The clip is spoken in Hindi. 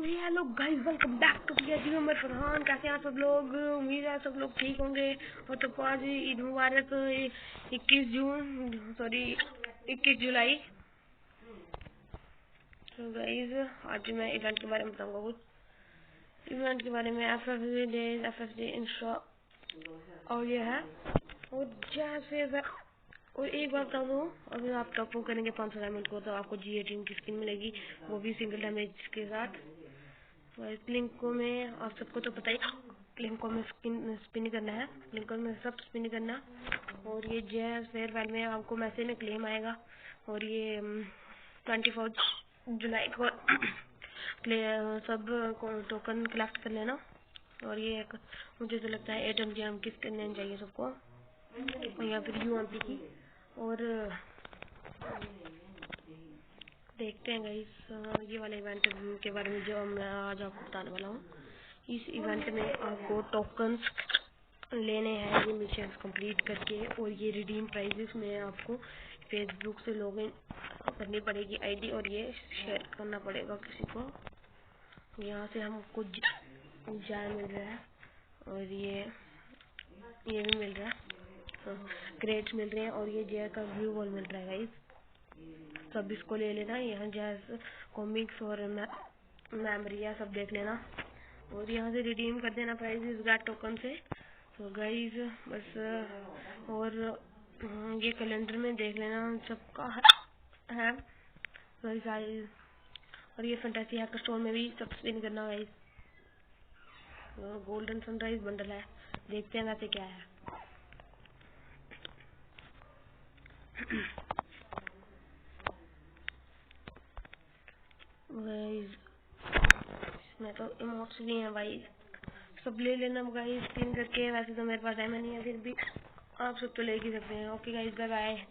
Hello guys, welcome back to PhD में फरहान। कैसे हैं सब लोग? उम्मीद है सब लोग ठीक होंगे। और तो आज ईद मुबारक 21 जुलाई। तो गाइस आज मैं इवेंट के बारे में बताऊंगा। कुछ इवेंट के बारे में एफएफजे इंस्टा और ये है। और जैसे और एक बात बता दूँ, अगर आप टॉप करेंगे 500 डायमंड को तो आपको जीए टीम की स्किन मिलेगी, वो भी सिंगल डैमेज के साथ। लिंको में आप सबको तो पता ही, लिंको में स्पिन करना है, लिंको में सब स्पिन करना। और ये जैस फेयरवेल में आपको मैसेज में क्लेम आएगा। और ये 24 जुलाई को सब टोकन कलेक्ट कर लेना। और ये एक मुझे तो लगता है एटम जैम की स्किन लेनी चाहिए सबको, या फिर यूएमपी की। और देखते हैं गाइस ये वाले इवेंट के बारे में जो मैं आज आपको बताने वाला हूँ। इस इवेंट में आपको टोकन्स लेने हैं ये मिशंस कंप्लीट करके, और ये रिडीम प्राइजेस में आपको फेसबुक से लॉगिन करनी पड़ेगी आईडी, और ये शेयर करना पड़ेगा किसी को। यहाँ से हमको जार मिल रहा है, और ये भी मिल रहा है, क्रेट्स मिल रहे हैं, और ये जेयर का व्यू वॉल मिल रहा है गाइस। सब इसको ले लेना। यहाँ जैसे कॉमिक्स और मेमोरिया सब देख लेना, और यहाँ से रिडीम कर देना प्राइजेस गैट टोकन से। तो गाइस बस, और ये कैलेंडर में देख लेना सबका है गाइस। और ये फैंटेसी हैकर स्टोर में भी सब स्पिन करना गाइस। गोल्डन सनराइज बंडल है, देखते हैं वैसे क्या है। गाइस इसमें तो इमोट्स भी हैं भाई, सब ले लेना गाइस स्पिन करके। वैसे तो मेरे पास टाइम नहीं है, फिर भी आप सब तो ले ही सकते हैं। Okay guys, bye bye.